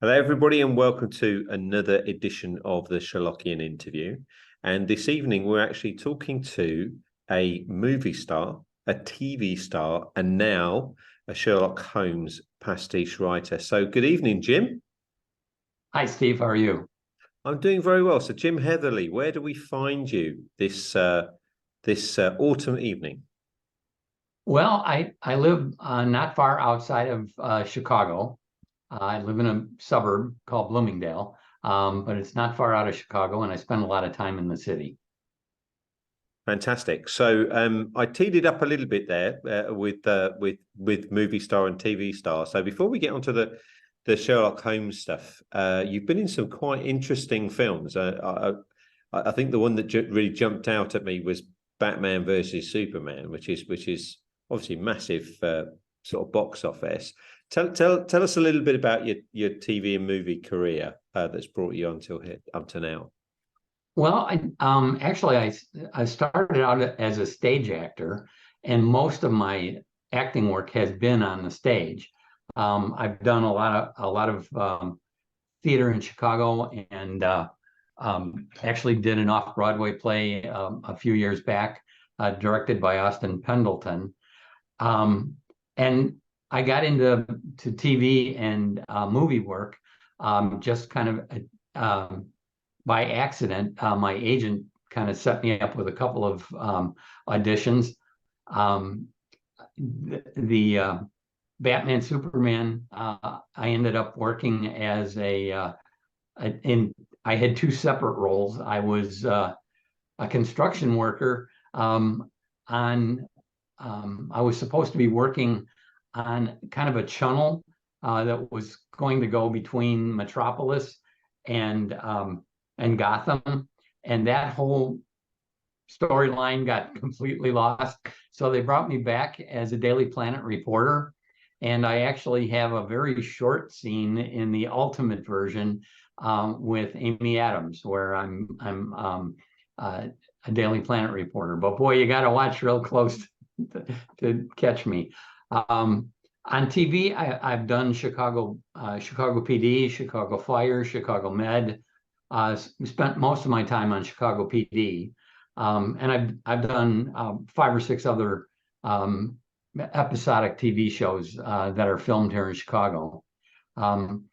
Hello, everybody, and welcome to another edition of the Sherlockian interview. And this evening, we're actually talking to a movie star, a TV star, and now a Sherlock Holmes pastiche writer. So, good evening, Jim. Hi, Steve. How are you? I'm doing very well. So, Jim Heatherly, where do we find you this autumn evening? Well, I live not far outside of Chicago. I live in a suburb called Bloomingdale, but it's not far out of Chicago, and I spend a lot of time in the city. Fantastic. So I teed it up a little bit there with movie star and TV star. So before we get onto the Sherlock Holmes stuff, you've been in some quite interesting films. I think the one that really jumped out at me was Batman versus Superman, which is obviously massive sort of box office. Tell us a little bit about your TV and movie career that's brought you until up to now. Well, I started out as a stage actor, and most of my acting work has been on the stage. I've done a lot of theater in Chicago, and actually did an off-Broadway play a few years back, directed by Austin Pendleton. And I got into TV and movie work just kind of by accident. My agent kind of set me up with a couple of auditions. Um, the Batman Superman, I ended up working as in I had two separate roles. I was a construction worker on I was supposed to be working on kind of a channel that was going to go between Metropolis and Gotham, and that whole storyline got completely lost. So they brought me back as a Daily Planet reporter, and I actually have a very short scene in the ultimate version with Amy Adams, where I'm a Daily Planet reporter. But boy, you got to watch real close to catch me. On TV, I've done Chicago PD, Chicago Fire, Chicago Med. Spent most of my time on Chicago PD, and I've done five or six other episodic TV shows that are filmed here in Chicago. Um,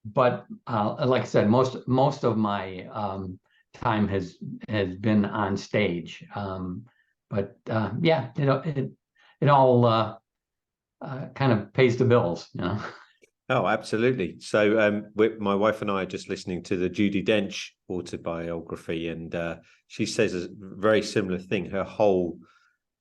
but like I said, most of my time has been on stage. But yeah, it all kind of pays the bills. Oh, absolutely. So, my wife and I are just listening to the Judi Dench autobiography, and she says a very similar thing. Her whole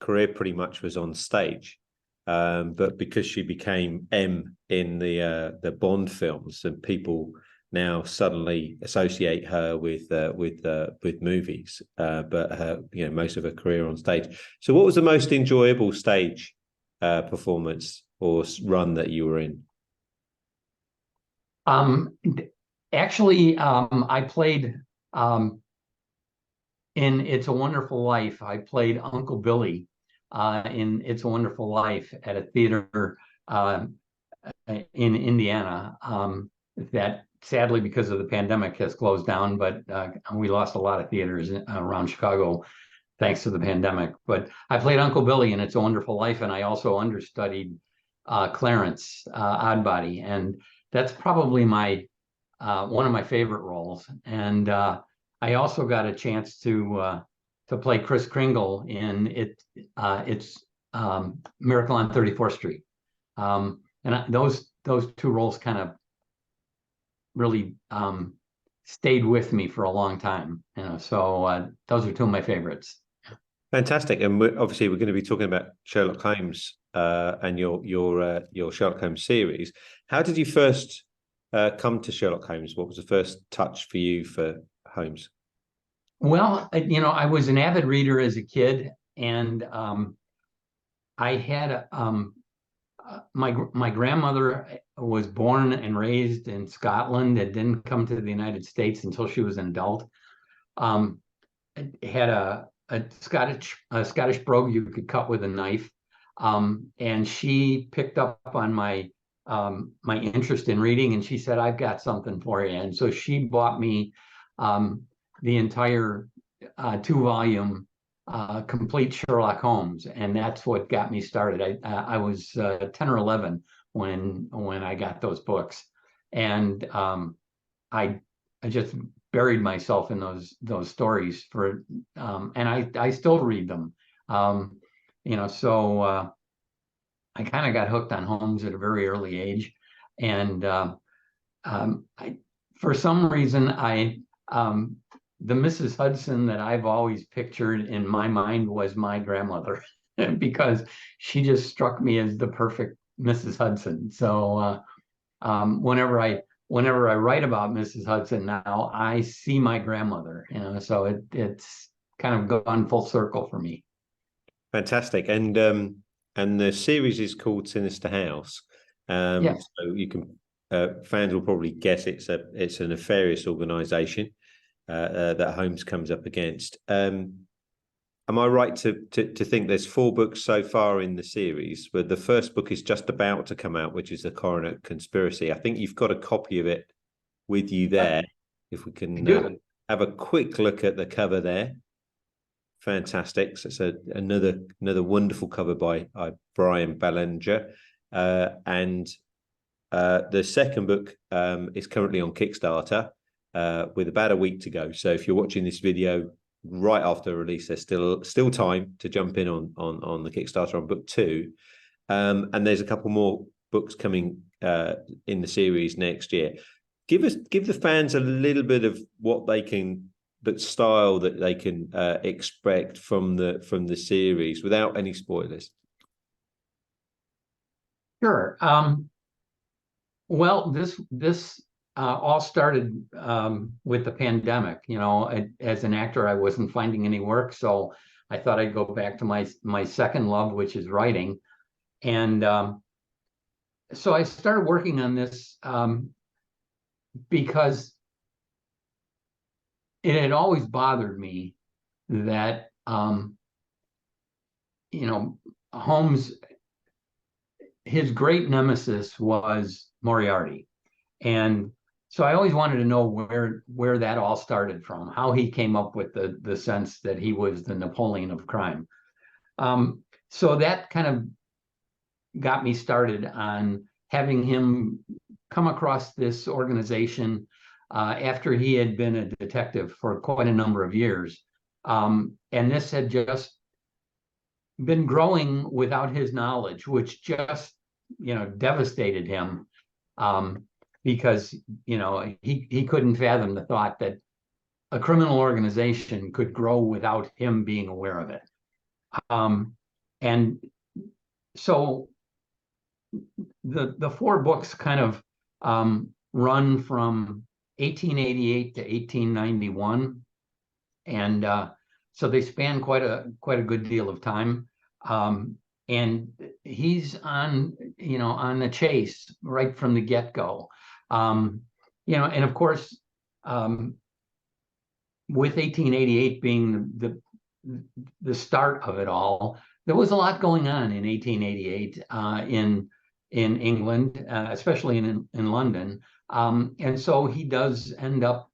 career pretty much was on stage, but because she became M in the Bond films, and people now suddenly associate her with movies, but most of her career on stage. So, what was the most enjoyable stage performance or run that you were in? Um, Actually, I played in It's a Wonderful Life. I played Uncle Billy in It's a Wonderful Life at a theater uh, in Indiana that sadly, because of the pandemic, has closed down. But we lost a lot of theaters around Chicago thanks to the pandemic. But I played Uncle Billy in It's a Wonderful Life, and I also understudied Clarence Oddbody, and that's probably my one of my favorite roles. And I also got a chance to play Kris Kringle in it's Miracle on 34th Street. Those two roles kind of really stayed with me for a long time. So those are two of my favorites. Fantastic, and obviously we're going to be talking about Sherlock Holmes and your Sherlock Holmes series. How did you first come to Sherlock Holmes? What was the first touch for you for Holmes? Well, I was an avid reader as a kid, and I had my grandmother was born and raised in Scotland and didn't come to the United States until she was an adult. Um, had a Scottish brogue you could cut with a knife, and she picked up on my my interest in reading, and she said, "I've got something for you." And so she bought me the entire 2-volume complete Sherlock Holmes, and that's what got me started. I was 10 or 11 when I got those books, and I just buried myself in those stories and I still read them. So I kind of got hooked on Holmes at a very early age, and for some reason, the Mrs. Hudson that I've always pictured in my mind was my grandmother, because she just struck me as the perfect Mrs. Hudson. So whenever I write about Mrs. Hudson now, I see my grandmother. So it's kind of gone full circle for me. Fantastic. And the series is called Sinister House. Yes. So you can fans will probably guess it's a nefarious organization that Holmes comes up against. Am I right to think there's 4 books so far in the series, but the first book is just about to come out, which is the Coronet Conspiracy? I think you've got a copy of it with you there. If we can have a quick look at the cover there. Fantastic. So it's another wonderful cover by Brian Ballinger. And the second book is currently on Kickstarter with about a week to go. So if you're watching this video right after release, there's still time to jump in on the Kickstarter on book 2. And there's a couple more books coming in the series next year. Give the fans a little bit of what they can, the style that they can expect from the series without any spoilers. Sure. Well, this all started with the pandemic. As an actor, I wasn't finding any work, so I thought I'd go back to my second love, which is writing. And so I started working on this because it had always bothered me that Holmes, his great nemesis was Moriarty. And so I always wanted to know where that all started from, how he came up with the sense that he was the Napoleon of crime. So that kind of got me started on having him come across this organization after he had been a detective for quite a number of years. And this had just been growing without his knowledge, which just, devastated him. Because he couldn't fathom the thought that a criminal organization could grow without him being aware of it. And so the 4 books kind of run from 1888 to 1891, and so they span quite a good deal of time. And he's on the chase right from the get-go. And of course, with 1888 being the start of it all, there was a lot going on in 1888 in England, especially in London. And so he does end up,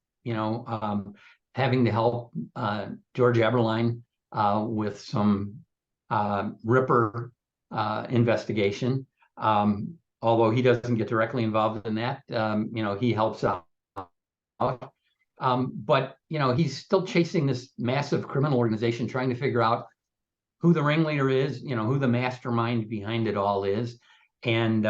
having to help George Eberline with some Ripper investigation. Although he doesn't get directly involved in that, he helps out. But he's still chasing this massive criminal organization, trying to figure out who the ringleader is, who the mastermind behind it all is. And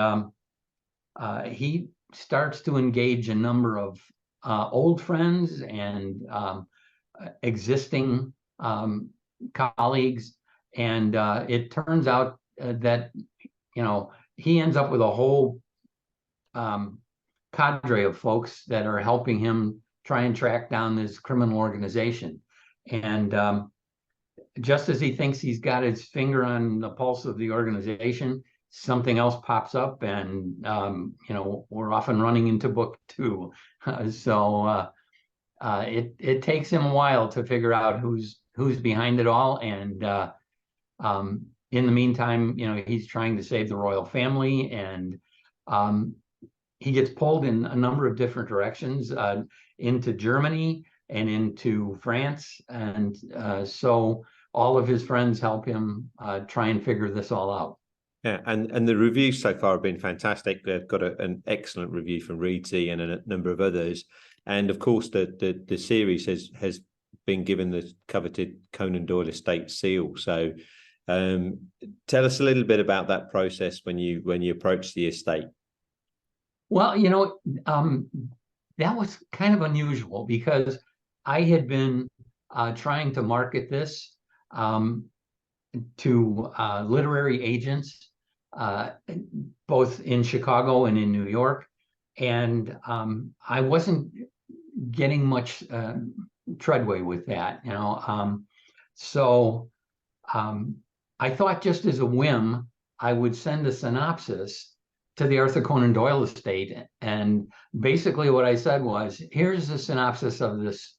he starts to engage a number of old friends and existing colleagues. And it turns out that, he ends up with a whole cadre of folks that are helping him try and track down this criminal organization. And just as he thinks he's got his finger on the pulse of the organization, something else pops up, and we're often running into book 2. So it takes him a while to figure out who's behind it all. And in the meantime, he's trying to save the royal family, and he gets pulled in a number of different directions, into Germany and into France. And so all of his friends help him try and figure this all out. Yeah, and the reviews so far have been fantastic. They've got an excellent review from Reedsy and a number of others. And of course, the series has been given the coveted Conan Doyle Estate seal. So tell us a little bit about that process when you approach the estate. Well, that was kind of unusual because I had been trying to market this to literary agents, both in Chicago and in New York. And I wasn't getting much treadway with that, So I thought, just as a whim, I would send a synopsis to the Arthur Conan Doyle estate. And basically what I said was, here's a synopsis of this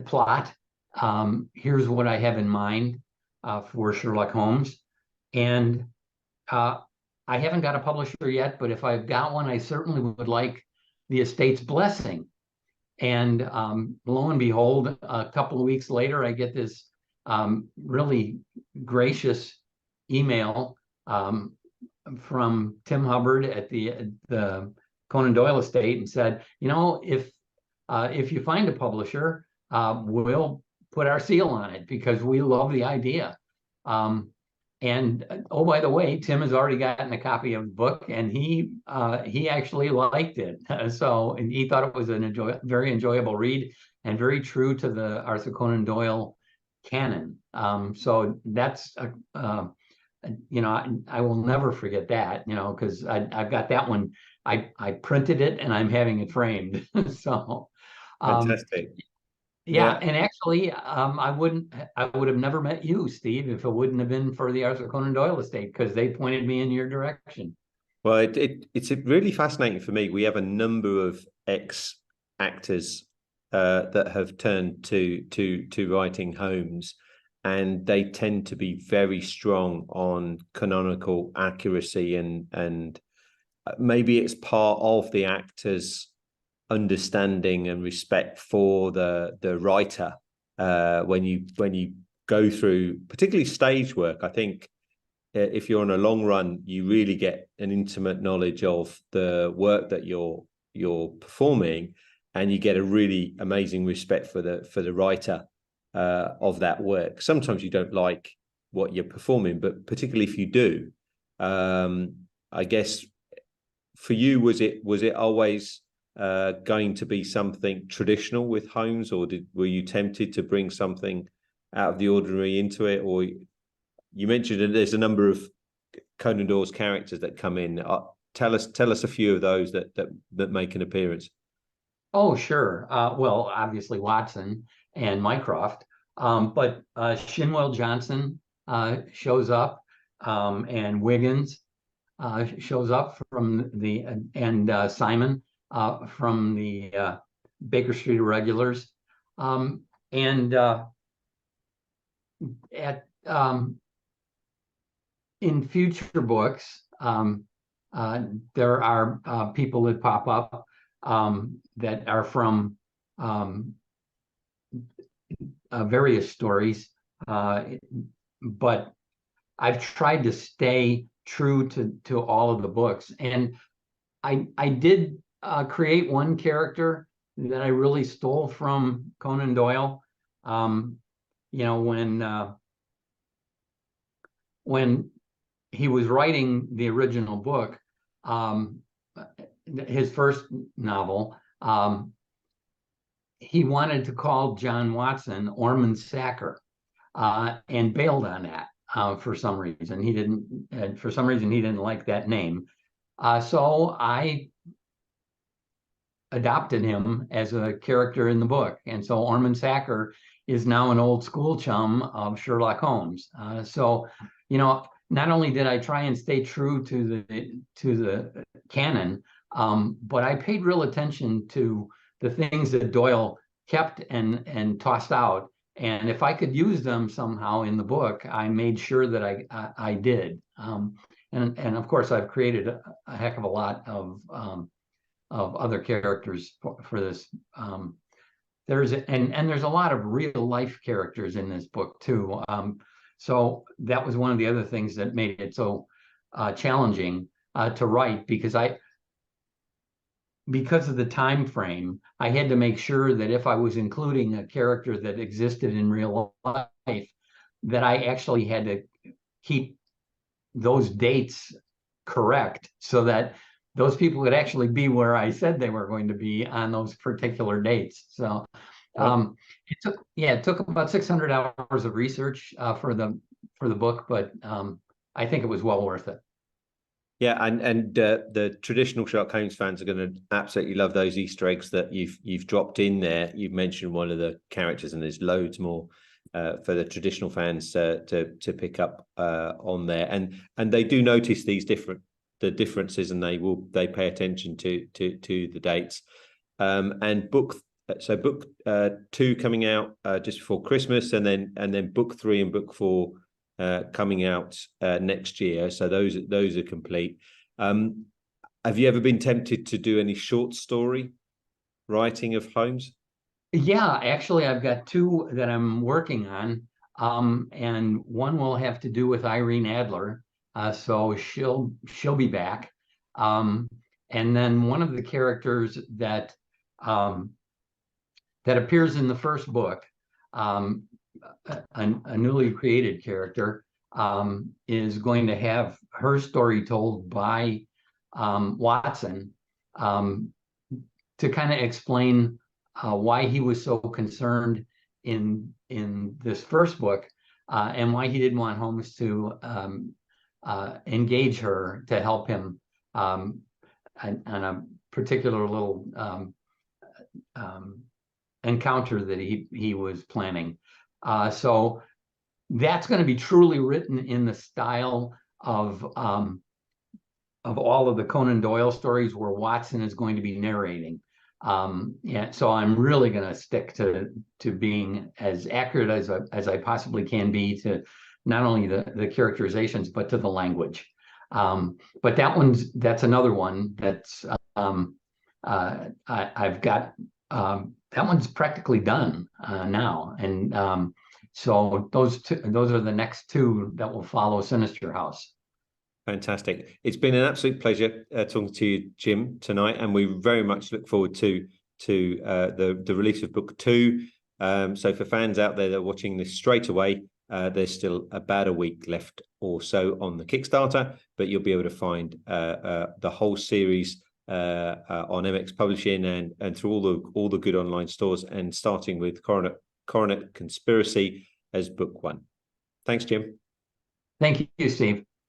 plot. Here's what I have in mind for Sherlock Holmes. And I haven't got a publisher yet, but if I've got one, I certainly would like the estate's blessing. And lo and behold, a couple of weeks later, I get this really gracious email from Tim Hubbard at the Conan Doyle estate, and said, if you find a publisher, we'll put our seal on it because we love the idea. And oh, by the way, Tim has already gotten a copy of the book, and he actually liked it. So, and he thought it was very enjoyable read and very true to the Arthur Conan Doyle canon. So that's I will never forget that, because I've got that one. I printed it and I'm having it framed. So Fantastic. Yeah, and actually, I would have never met you, Steve, if it wouldn't have been for the Arthur Conan Doyle estate, because they pointed me in your direction. Well, it's really fascinating for me. We have a number of ex-actors that have turned to writing Holmes, and they tend to be very strong on canonical accuracy, and maybe it's part of the actor's understanding and respect for the writer. When you go through particularly stage work, I think if you're on a long run, you really get an intimate knowledge of the work that you're performing, and you get a really amazing respect for the writer of that work. Sometimes you don't like what you're performing, but particularly if you do, I guess for you, was it always going to be something traditional with Holmes, or were you tempted to bring something out of the ordinary into it? Or you mentioned that there's a number of Conan Doyle's characters that come in. Tell us a few of those that make an appearance. Oh, sure. Well, obviously Watson and Mycroft, but Shinwell Johnson shows up, and Wiggins shows up and Simon from the Baker Street Irregulars, and in future books, there are people that pop up that are from various stories, but I've tried to stay true to all of the books. And I did create one character that I really stole from Conan Doyle. When he was writing the original book, his first novel, he wanted to call John Watson Ormond Sacker, and bailed on that for some reason. He didn't like that name. So I adopted him as a character in the book. And so Ormond Sacker is now an old school chum of Sherlock Holmes. So, not only did I try and stay true to the canon, but I paid real attention to the things that Doyle kept and tossed out. And if I could use them somehow in the book, I made sure that I did. and of course I've created a heck of a lot of other characters for this. There's a lot of real life characters in this book too. So that was one of the other things that made it so challenging to write, because of the time frame, I had to make sure that if I was including a character that existed in real life, that I actually had to keep those dates correct so that those people could actually be where I said they were going to be on those particular dates. So it took about 600 hours of research for the book, but I think it was well worth it. Yeah, and the traditional Sherlock Holmes fans are going to absolutely love those Easter eggs that you've dropped in there. You've mentioned one of the characters, and there's loads more for the traditional fans to pick up on there. And they do notice the differences, and they pay attention to the dates. And book 2 coming out just before Christmas, and then book 3 and book 4 coming out next year. So those are complete. Have you ever been tempted to do any short story writing of Holmes? Yeah, actually, I've got 2 that I'm working on, and one will have to do with Irene Adler, so she'll be back, and then one of the characters that appears in the first book, a newly created character, is going to have her story told by Watson, to kind of explain why he was so concerned in this first book, and why he didn't want Holmes to engage her to help him on a particular little encounter that he was planning. So that's going to be truly written in the style of all of the Conan Doyle stories, where Watson is going to be narrating. So I'm really going to stick to being as accurate as I possibly can be to not only the characterizations, but to the language. But that's another one that's I've got. That one's practically done now, and so those are the next 2 that will follow Sinister House. Fantastic. It's been an absolute pleasure talking to you, Jim, tonight, and we very much look forward to the release of book 2. So for fans out there that are watching this straight away, there's still about a week left or so on the Kickstarter, but you'll be able to find the whole series on MX Publishing and through all the good online stores, and starting with Coronet Conspiracy as book 1. Thanks, Jim. Thank you, Steve.